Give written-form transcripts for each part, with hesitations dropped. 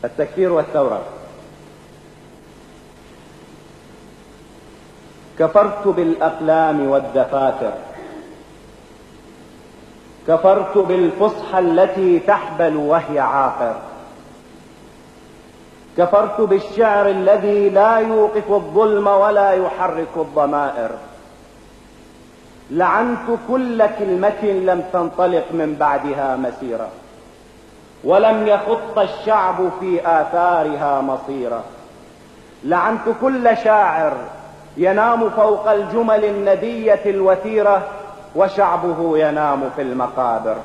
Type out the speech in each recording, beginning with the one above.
التكفير والثورة. كفرت بالأقلام والدفاتر، كفرت بالفصحى التي تحبل وهي عاقر، كفرت بالشعر الذي لا يوقف الظلم ولا يحرك الضمائر. لعنت كل كلمة لم تنطلق من بعدها مسيرة، ولم يخط الشعب في آثارها مصيرة. لعنت كل شاعر ينام فوق الجمل الندية الوثيرة وشعبه ينام في المقابر.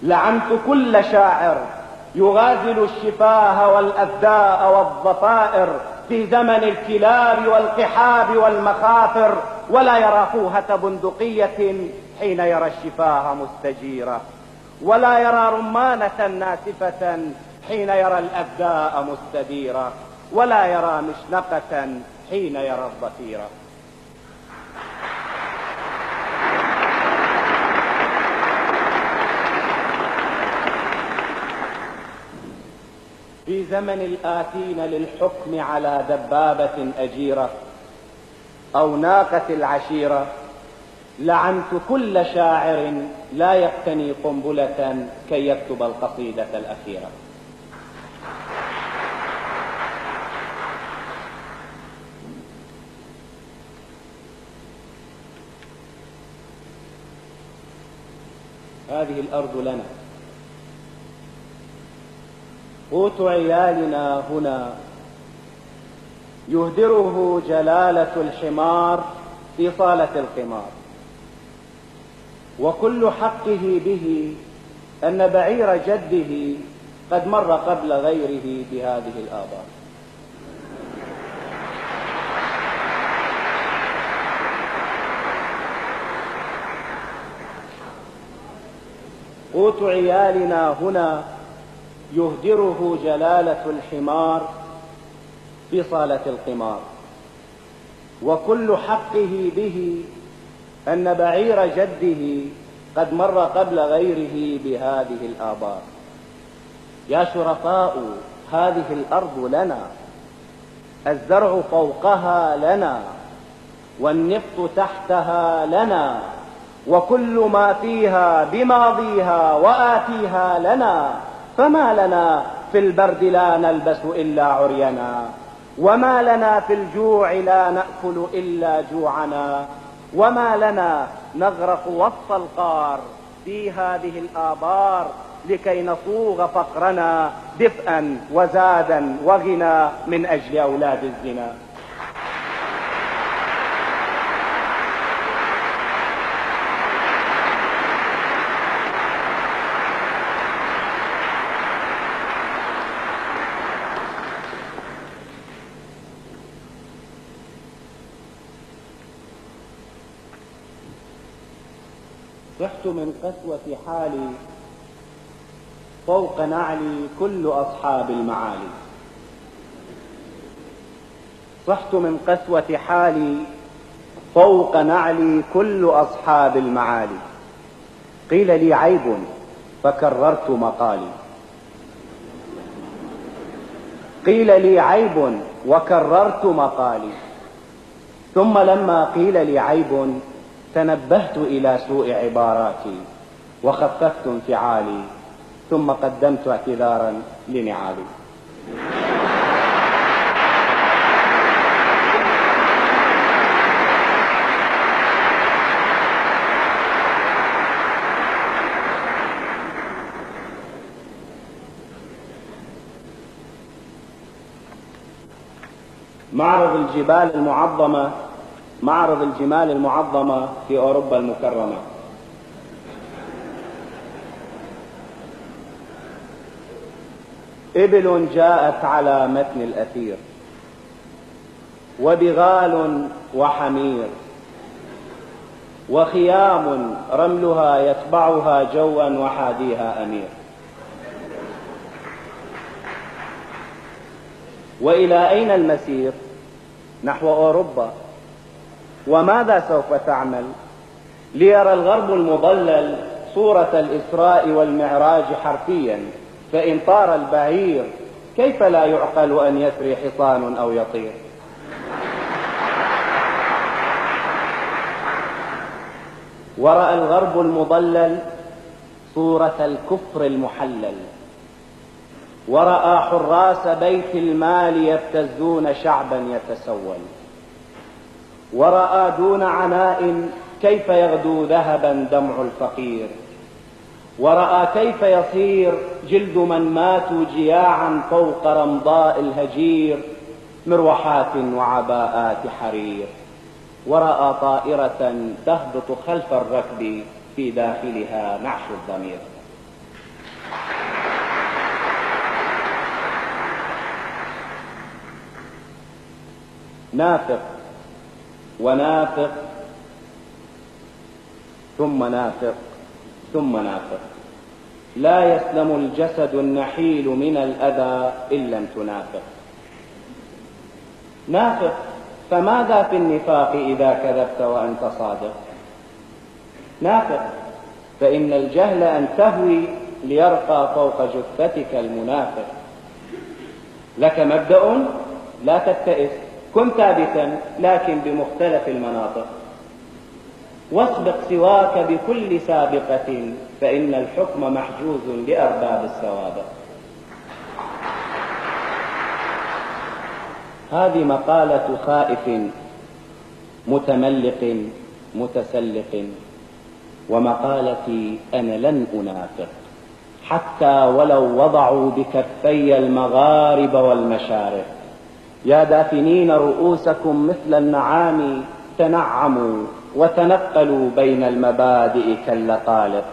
لعنت كل شاعر يغازل الشفاه والأذداء والضفائر في زمن الكلاب والقحاب والمخافر، ولا يرى فوهة بندقية حين يرى الشفاه مستجيرة، ولا يرى رمانة ناسفة حين يرى الأذداء مستديرة، ولا يرى مشنقة حين يرى الضفيرة. في زمن الآتين للحكم على دبابة أجيرة أو ناقة العشيرة، لعنت كل شاعر لا يقتني قنبلة كي يكتب القصيدة الأخيرة. هذه الأرض لنا، قوت عيالنا هنا، يهدره جلالة الحمار في صالة القمار، وكل حقه به أن بعير جده قد مر قبل غيره بهذه الآبار. قوت عيالنا هنا، يهدره جلالة الحمار في صالة القمار، وكل حقه به أن بعير جده قد مر قبل غيره بهذه الآبار. يا شرفاء، هذه الأرض لنا، الزرع فوقها لنا، والنفط تحتها لنا، وكل ما فيها بماضيها وآتيها لنا. فما لنا في البرد لا نلبس إلا عرينا، وما لنا في الجوع لا نأكل إلا جوعنا، وما لنا نغرق وسط القار في هذه الآبار لكي نصوغ فقرنا دفئا وزادا وغنى من أجل أولاد الزنا. صحت من قسوة حالي فوق نعلي كل أصحاب المعالي. صحت من قسوة حالي فوق نعلي كل أصحاب المعالي. قيل لي عيب فكررت مقالي، قيل لي عيب وكررت مقالي. ثم لما قيل لي عيب تنبهت إلى سوء عباراتي وخففت انفعالي، ثم قدمت اعتذارا لنعالي. معرض الجمال المعظمة في أوروبا المكرمة. إبل جاءت على متن الأثير، وبغال وحمير، وخيام رملها يتبعها جوا وحاديها أمير. وإلى أين المسير؟ نحو أوروبا. وماذا سوف تعمل؟ ليرى الغرب المضلل صورة الإسراء والمعراج حرفيا، فإن طار البعير كيف لا يعقل أن يسري حصان أو يطير؟ ورأى الغرب المضلل صورة الكفر المحلل، ورأى حراس بيت المال يبتزون شعبا يتسول، ورأى دون عناء كيف يغدو ذهبا دمع الفقير، ورأى كيف يصير جلد من ماتوا جياعا فوق رمضاء الهجير مروحات وعباءات حرير، ورأى طائرة تهبط خلف الركب في داخلها نعش الضمير. نافق ونافق ثم نافق ثم نافق، لا يسلم الجسد النحيل من الأذى إن لم تنافق. نافق، فماذا في النفاق إذا كذبت وأنت صادق؟ نافق، فإن الجهل أن تهوي ليرقى فوق جثتك المنافق. لك مبدأ لا تبتئس، كن ثابتا لكن بمختلف المناطق، واسبق سواك بكل سابقة فإن الحكم محجوز لأرباب السوابق. هذه مقالة خائف متملق متسلق، ومقالتي أنا لن أنافق حتى ولو وضعوا بكفي المغارب والمشارق. يا دافنين رؤوسكم مثل النعام تنعموا وتنقلوا بين المبادئ كاللقالق،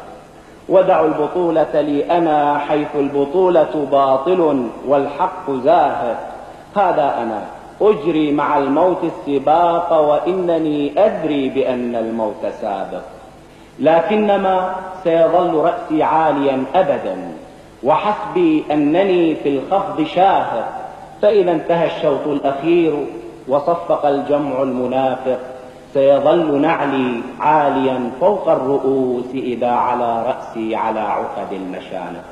ودعوا البطولة لي أنا حيث البطولة باطل والحق زاهق. هذا أنا أجري مع الموت السباق وإنني أدري بأن الموت سابق، لكنما سيظل رأسي عاليا أبدا وحسبي أنني في الخفض شاهق. فإذا انتهى الشوط الأخير وصفق الجمع المنافق سيظل نعلي عاليا فوق الرؤوس إذا على رأسي على عقد المشانق.